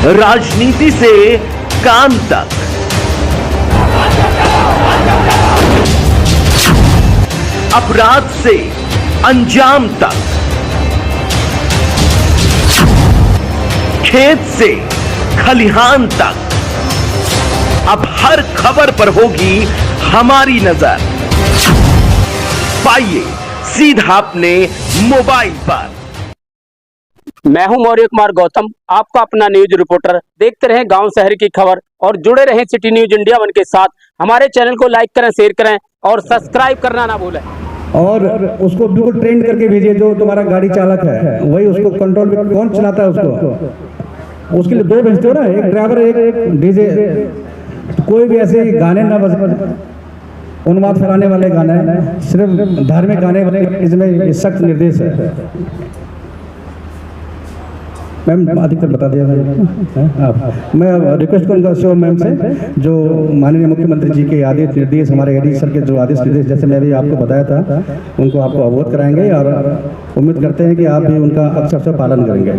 राजनीति से काम तक, अपराध से अंजाम तक, खेत से खलिहान तक, अब हर खबर पर होगी हमारी नजर। पाइए सीधा अपने मोबाइल पर। मैं हूं मौर्य कुमार गौतम, आपका अपना न्यूज रिपोर्टर। देखते रहें गांव शहर की खबर और जुड़े रहें सिटी न्यूज इंडिया 1 के साथ। हमारे चैनल को लाइक करें, शेयर करें और सब्सक्राइब करना ना भूलें। और उसको बिल्कुल ट्रेन करके भेजिए, जो तुम्हारा गाड़ी चालक है वही उसको कंट्रोल में, कौन चलाता है उसको, उसके लिए 2 भेजते हो ना, एक ड्राइवर एक डीजे। तो कोई भी ऐसे गाने ना बज, उन्माद फैलाने वाले गाने, सिर्फ धार्मिक गाने वाले, इसमें सख्त निर्देश है। मैम अधिकतर बता दिया मैं रिक्वेस्ट करूँगा शिव मैम से, जो माननीय मुख्यमंत्री जी के आदेश निर्देश, हमारे एडी सर के जो आदेश निर्देश, जैसे मैं भी आपको बताया था, उनको आपको अवगत कराएंगे और उम्मीद करते हैं कि आप भी उनका अक्षर से पालन करेंगे।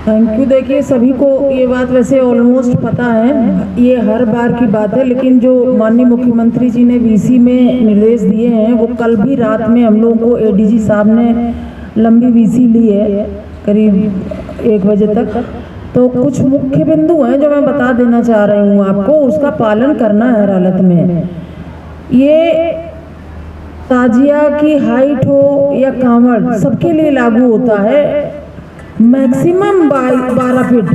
Thank you. देखिए, सभी को ये बात वैसे ऑलमोस्ट पता है, ये हर बार की बात है, लेकिन जो माननीय मुख्यमंत्री जी ने वीसी में निर्देश दिए हैं, वो कल भी रात में हम लोगों को एडीजी साहब ने लंबी वीसी ली है करीब 1 बजे तक। तो कुछ मुख्य बिंदु हैं जो मैं बता देना चाह रही हूँ आपको, उसका पालन करना है हर हालत में। ये ताजिया की हाइट हो या कांवड़, सबके लिए लागू होता है। मैक्सिमम 12 फीट,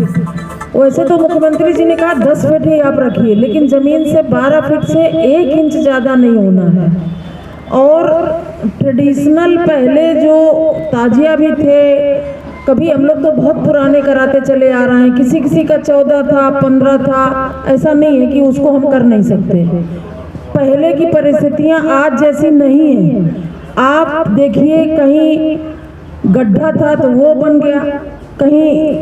वैसे तो मुख्यमंत्री जी ने कहा 10 फीट ही आप रखिए, लेकिन जमीन से 12 फीट से 1 इंच ज़्यादा नहीं होना है। और ट्रेडिशनल पहले जो ताजिया भी थे, कभी हम लोग तो बहुत पुराने कराते चले आ रहे हैं, किसी किसी का 14 था, 15 था, ऐसा नहीं है कि उसको हम कर नहीं सकते। पहले की परिस्थितियाँ आज जैसी नहीं है। आप देखिए, कहीं गड्ढा था तो वो बन गया, कहीं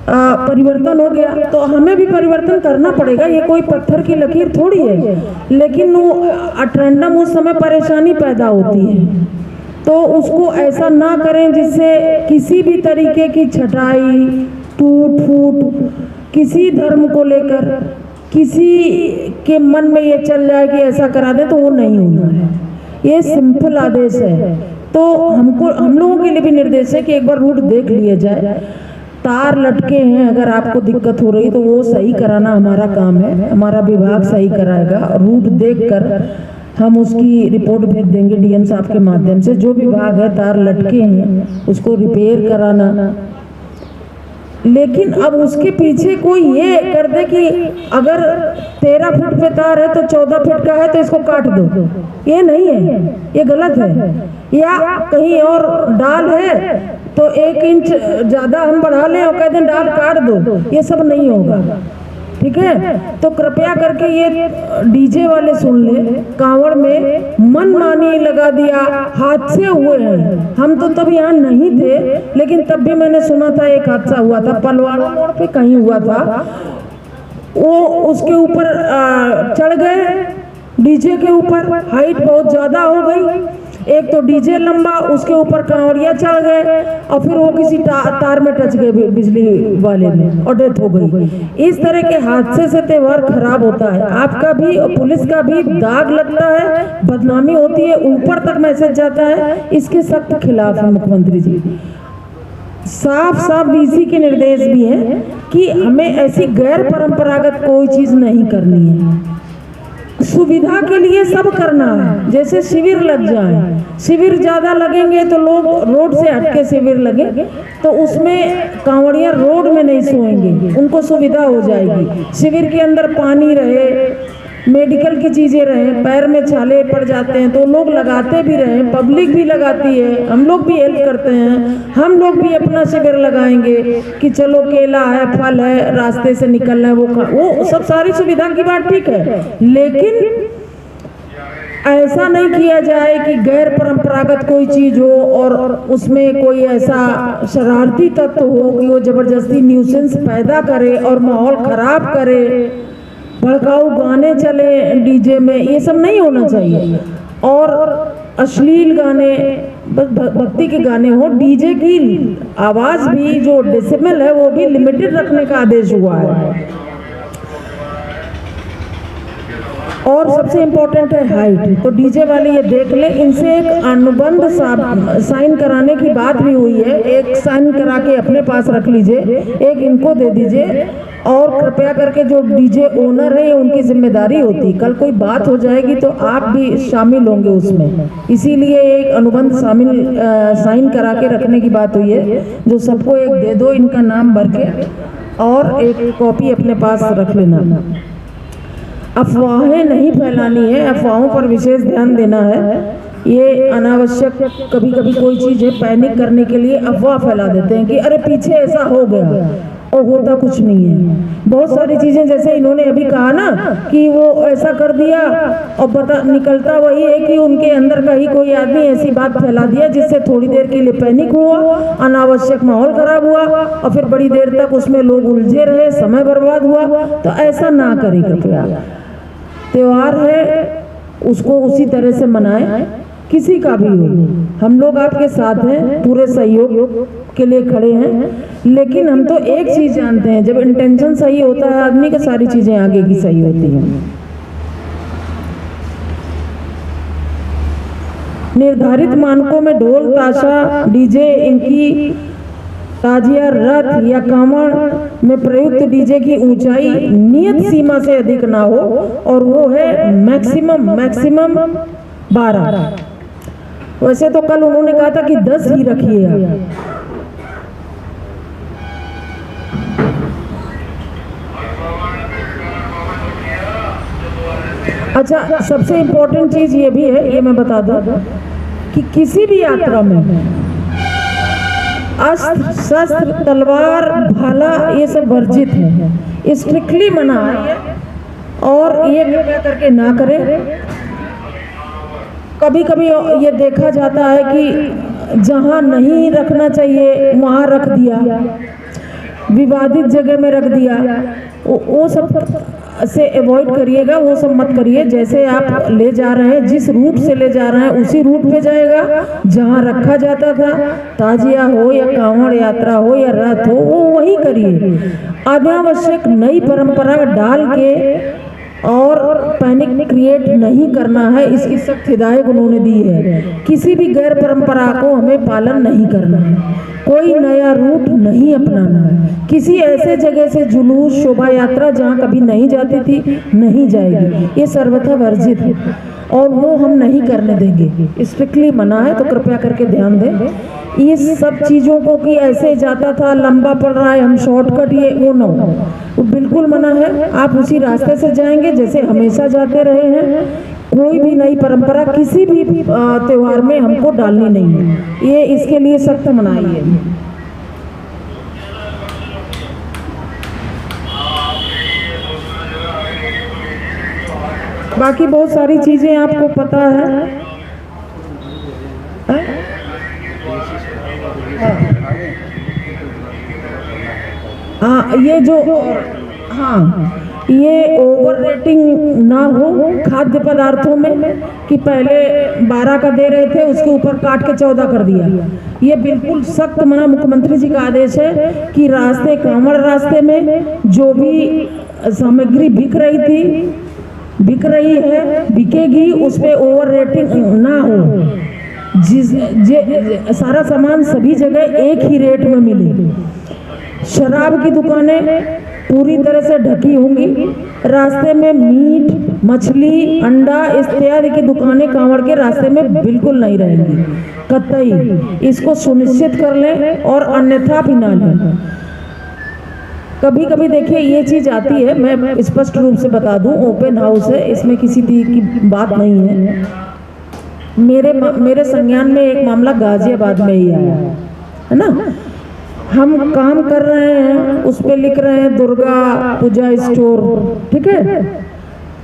परिवर्तन हो गया, तो हमें भी परिवर्तन करना पड़ेगा। ये कोई पत्थर की लकीर थोड़ी है, लेकिन वो अट्रेंडम उस समय परेशानी पैदा होती है, तो उसको ऐसा ना करें जिससे किसी भी तरीके की छटाई, टूट फूट, किसी धर्म को लेकर किसी के मन में ये चल जाए कि ऐसा करा दे, तो वो नहीं होना है। ये सिंपल आदेश है। तो हम लोगों के लिए भी निर्देश है कि एक बार रूट देख लिया जाए। तार लटके हैं, अगर आपको दिक्कत हो रही तो वो सही कराना हमारा काम है, हमारा विभाग सही कराएगा। रूट देखकर हम उसकी रिपोर्ट भेज देंगे डीएम साहब के माध्यम से। जो विभाग है, तार लटके हैं उसको रिपेयर कराना। लेकिन अब उसके पीछे कोई ये कर दे कि अगर 13 फीट पे तार है तो 14 फीट का है तो इसको काट दो, ये नहीं है, ये गलत है। या कहीं और डाल है तो 1 इंच ज़्यादा हम बढ़ा लें और कह दें डाल काट दो, ये सब नहीं होगा, ठीक है। तो कृपया करके ये डीजे वाले सुन ले, कांवड़ में मनमानी लगा दिया, हादसे हुए हैं। हम तो तब यहाँ नहीं थे, लेकिन तब भी मैंने सुना था एक हादसा हुआ था, पलवाड़ा मोड़ पे कहीं हुआ था। वो उसके ऊपर चढ़ गए, डीजे के ऊपर, हाइट बहुत ज़्यादा हो गई। एक तो डीजे लंबा, उसके ऊपर कांवड़िया चढ़ गए और फिर वो किसी तार में टच गए बिजली वाले में और डेथ हो गई। इस तरह के हादसे से त्योहार खराब होता है, आपका भी और पुलिस का भी दाग लगता है, बदनामी होती है, ऊपर तक मैसेज जाता है। इसके सख्त खिलाफ है मुख्यमंत्री जी। साफ साफ वीसी के निर्देश भी हैं कि हमें ऐसी गैर परंपरागत कोई चीज नहीं करनी है। सुविधा के लिए सब करना है, जैसे शिविर लग जाए, शिविर ज्यादा लगेंगे तो लोग रोड से हटके शिविर लगे, तो उसमें कांवड़िया रोड में नहीं सोएंगे, उनको सुविधा हो जाएगी। शिविर के अंदर पानी रहे, मेडिकल की चीजें रहे, पैर में छाले पड़ जाते हैं तो लोग लगाते भी रहे, पब्लिक भी लगाती है, हम लोग भी हेल्प करते हैं। हम लोग भी अपना शिविर लगाएंगे कि चलो केला है, फल है, रास्ते से निकलना है, वो सब सारी सुविधा की बात ठीक है, लेकिन ऐसा नहीं किया जाए कि गैर परंपरागत कोई चीज हो और उसमें कोई ऐसा शरारती तत्व हो कि वो जबरदस्ती न्यूसेंस पैदा करे और माहौल खराब करे, भड़काऊ गाने चले डीजे में, ये सब नहीं होना चाहिए। और अश्लील गाने, भक्ति के गाने हो, डीजे की आवाज भी जो डेसिबल है वो भी लिमिटेड रखने का आदेश हुआ है। और सबसे इम्पोर्टेंट है हाइट, तो डीजे वाले ये देख ले, इनसे एक अनुबंध साइन कराने की बात भी हुई है। एक साइन करा के अपने पास रख लीजिए, एक इनको दे दीजिए, और कृपया करके जो डीजे ओनर है उनकी जिम्मेदारी होती, कल कोई बात हो जाएगी तो आप भी शामिल होंगे उसमें, इसीलिए एक अनुबंध साइन करा के रखने की बात हुई है। जो सबको एक दे दो इनका नाम भर के, और एक कॉपी अपने पास रख लेना। अफवाहें नहीं फैलानी है, अफवाहों पर विशेष ध्यान देना है। ये अनावश्यक, कभी कभी कोई चीज़ है पैनिक करने के लिए अफवाह फैला देते हैं कि अरे पीछे ऐसा हो गया, और होता कुछ नहीं है। बहुत सारी चीज़ें, जैसे इन्होंने अभी कहा ना कि वो ऐसा कर दिया, और पता निकलता वही है कि उनके अंदर का ही कोई आदमी ऐसी बात फैला दिया जिससे थोड़ी देर के लिए पैनिक हुआ, अनावश्यक माहौल खराब हुआ, और फिर बड़ी देर तक उसमें लोग उलझे रहे, समय बर्बाद हुआ। तो ऐसा ना करें कृपया। त्योहार है, उसको उसी तरह से मनाएं, किसी का भी हो। हम लोग आपके साथ हैं, पूरे सहयोग के लिए खड़े हैं, लेकिन हम तो एक चीज़ जानते हैं, जब इंटेंशन सही होता है आदमी की, सारी चीज़ें आगे की सही होती हैं। निर्धारित मानकों में ढोल, ताशा, डीजे, इनकी ताजिया, रथ या कांवड़ में प्रयुक्त डीजे की ऊंचाई नियत सीमा से अधिक ना हो, और वो है मैक्सिमम 12। वैसे तो कल उन्होंने कहा था कि 10 ही रखिए। अच्छा, सबसे इम्पोर्टेंट चीज ये भी है, ये मैं बता दूं कि किसी भी यात्रा में अस्त्र, शस्त्र, तलवार, भाला ये सब वर्जित है, स्ट्रिक्टली मना है, और ये कृपया करके ना करें। कभी कभी ये देखा जाता है कि जहाँ नहीं रखना चाहिए वहाँ रख दिया, विवादित जगह में रख दिया, वो सब से अवॉइड करिएगा, वो सब मत करिए। जैसे आप ले जा रहे हैं, जिस रूट से ले जा रहे हैं उसी रूट पे जाएगा, जहाँ रखा जाता था, ताजिया हो या कांवड़ यात्रा हो या रथ हो, वो वही करिए। अनावश्यक नई परंपरा डाल के और पैनिक क्रिएट नहीं करना है, इसकी सख्त हिदायत उन्होंने दी है। किसी भी गैर परंपरा को हमें पालन नहीं करना है, कोई नया रूट नहीं अपनाना है, किसी ऐसे जगह से जुलूस, शोभा यात्रा जहाँ कभी नहीं जाती थी नहीं जाएगी, ये सर्वथा वर्जित है और वो हम नहीं करने देंगे, स्ट्रिक्टली मना है। तो कृपया करके ध्यान दें ये सब चीज़ों को कि ऐसे जाता था, लंबा पड़ रहा है, हम शॉर्टकट, ये वो ना हो, वो बिल्कुल मना है। आप उसी रास्ते से जाएंगे जैसे हमेशा जाते रहे हैं। कोई भी नई परंपरा किसी भी त्योहार में हमको डालनी नहीं है, ये इसके लिए सख्त मनाही है। बाकी बहुत सारी चीजें आपको पता है। हाँ, ये जो, हाँ, ये ओवर रेटिंग ना हो खाद्य पदार्थों में कि पहले 12 का दे रहे थे, उसके ऊपर काट के 14 कर दिया, ये बिल्कुल सख्त मना। मुख्यमंत्री जी का आदेश है कि रास्ते, कांवड़ रास्ते में जो भी सामग्री बिक रही थी, बिक रही है, बिकेगी, उस पे ओवर रेटिंग ना हो। सारा सामान सभी जगह एक ही रेट में मिले। शराब की दुकानें पूरी तरह से ढकी होंगी। रास्ते में मीट, मछली, अंडा इत्यादि की दुकानें कांवड़ के रास्ते में बिल्कुल नहीं रहेंगी, कतई। इसको सुनिश्चित कर लें और अन्यथा भी ना लें। कभी कभी देखिए ये चीज़ आती है, मैं स्पष्ट रूप से बता दूं, ओपन हाउस है, इसमें किसी की बात नहीं है। मेरे संज्ञान में एक मामला गाजियाबाद में ही आया है ना। हम काम कर रहे हैं, उस पे लिख रहे हैं दुर्गा पूजा स्टोर, ठीक है।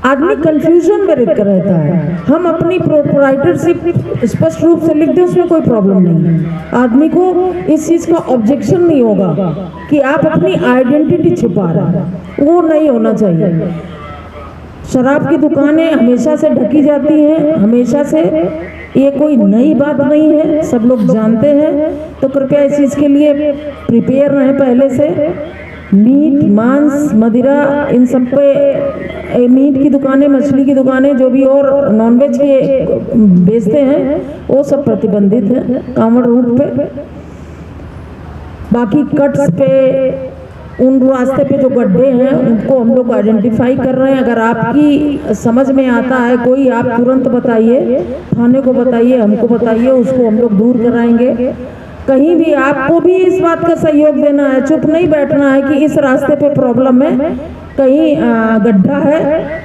आदमी कंफ्यूजन में रहता है। हम अपनी प्रोप्राइटरशिप स्पष्ट रूप से लिख दें, उसमें कोई प्रॉब्लम नहीं है। आदमी को इस चीज़ का ऑब्जेक्शन नहीं होगा कि आप अपनी आइडेंटिटी छुपा रहे हैं, वो नहीं होना चाहिए। शराब की दुकानें हमेशा से ढकी जाती हैं, हमेशा से, ये कोई नई बात नहीं है, सब लोग जानते हैं। तो कृपया इस चीज़ के लिए प्रिपेयर रहें पहले से। मीट, मांस, मदिरा, इन सब पे मीट की दुकानें, मछली की दुकानें, जो भी और नॉनवेज के बेचते हैं वो सब प्रतिबंधित है कांवड़ रूट पे। बाकी कट्स पे, उन रास्ते पे जो गड्ढे हैं उनको हम लोग आइडेंटिफाई कर रहे हैं। अगर आपकी समझ में आता है कोई, आप तुरंत बताइए, थाने को बताइए, हमको बताइए, उसको हम लोग दूर कराएंगे। कहीं भी आपको भी इस बात का सहयोग देना है, चुप नहीं बैठना है कि इस रास्ते पे प्रॉब्लम है, कहीं गड्ढा है,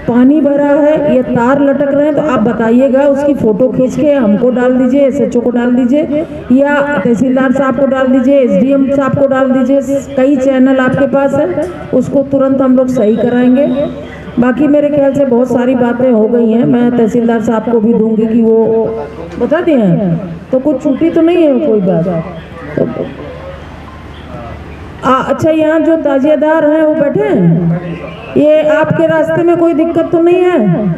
पानी भरा है, ये तार लटक रहे हैं, तो आप बताइएगा, उसकी फोटो खींच के हमको डाल दीजिए, SHO को डाल दीजिए, या तहसीलदार साहब को डाल दीजिए, SDM साहब को डाल दीजिए। कई चैनल आपके पास है, उसको तुरंत हम लोग सही कराएंगे। बाकी मेरे ख्याल से बहुत सारी बातें हो गई हैं, मैं तहसीलदार साहब को भी दूंगी कि वो बता दिए हैं, तो कुछ छुट्टी तो नहीं है कोई बात। तो अच्छा, यहाँ जो ताजियादार हैं वो बैठे हैं, ये आपके रास्ते में कोई दिक्कत तो नहीं है?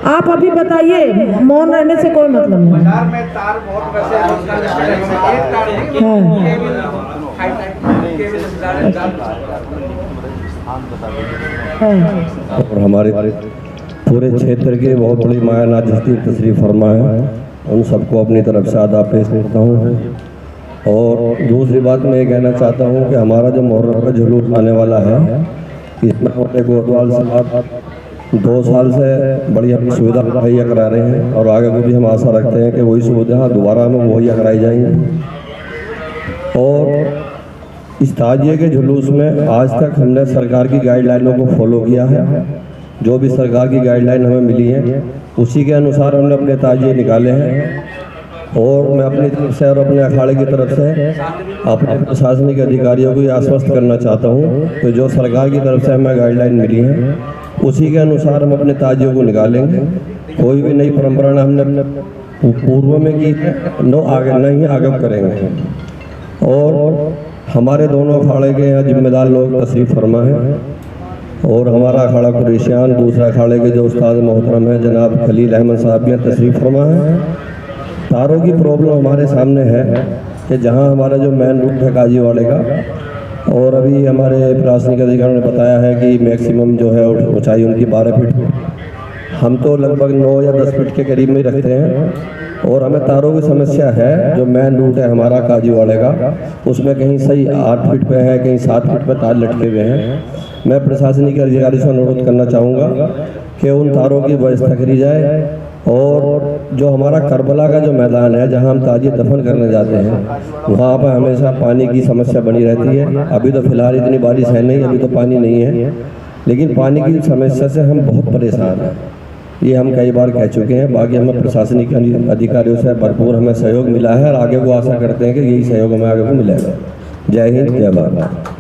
आप अभी बताइए, मौन रहने से कोई मतलब नहीं। बाजार में तार बहुत वैसे एक तार और हमारे पूरे क्षेत्र के बहुत बड़ी मायानाथ हस्ती तशरीफ फरमा है, उन सबको अपनी तरफ से आदाब पेश करता हूँ। और दूसरी बात मैं ये कहना चाहता हूँ कि हमारा जो मुहर्रम का जुलूस आने वाला है, इसमें हमारे कोतवाल साहब 2 साल से बड़ी अपनी सुविधा मुहैया करा रहे हैं, और आगे को भी हम आशा रखते हैं कि वही सुविधा दोबारा हमें मुहैया कराई जाएंगी। और इस ताजिए के जुलूस में आज तक हमने सरकार की गाइडलाइनों को फॉलो किया है। जो भी सरकार की गाइडलाइन हमें मिली है उसी के अनुसार हमने अपने ताजिए निकाले हैं। और मैं अपनी तरफ से और अपने अखाड़े की तरफ से अपने प्रशासनिक अधिकारियों को ये आश्वस्त करना चाहता हूँ कि जो सरकार की तरफ से हमें गाइडलाइन मिली है उसी के अनुसार हम अपने ताजियों को निकालेंगे। कोई भी नई परंपरा हमने पूर्व में की नहीं आगे करेंगे। और हमारे दोनों अखाड़े के यहाँ जिम्मेदार लोग तशरीफ़ फरमा हैं, और हमारा अखाड़ा कुरैशियान, दूसरा अखाड़े के जो उस्ताद मोहतरम हैं जनाब खलील अहमद साहब भी तशरीफ़ फरमा है। तारों की प्रॉब्लम हमारे सामने है कि जहाँ हमारा जो मेन रूट है काजीवाड़े का, और अभी हमारे प्रशासनिक अधिकारियों ने बताया है कि मैक्सिमम जो है ऊंचाई उनकी 12 फीट, हम तो लगभग 9 या 10 फीट के करीब में रखते हैं। और हमें तारों की समस्या है। जो मेन रूट है हमारा काजीवाड़े का, उसमें कहीं सही 8 फीट पे है, कहीं 7 फीट पे तार लटके हुए हैं। मैं प्रशासनिक अधिकारी से अनुरोध करना चाहूँगा कि उन तारों की व्यवस्था करी जाए। और जो हमारा करबला का जो मैदान है जहाँ हम ताजिए दफन करने जाते हैं, वहाँ पर हमेशा पानी की समस्या बनी रहती है। अभी तो फिलहाल इतनी बारिश है नहीं, अभी तो पानी नहीं है, लेकिन पानी की समस्या से हम बहुत परेशान हैं। ये हम कई बार कह चुके हैं। बाकी हमें प्रशासनिक अधिकारियों से भरपूर हमें सहयोग मिला है, और आगे को आशा करते हैं कि यही सहयोग हमें आगे को मिलेगा। जय हिंद, जय भारत।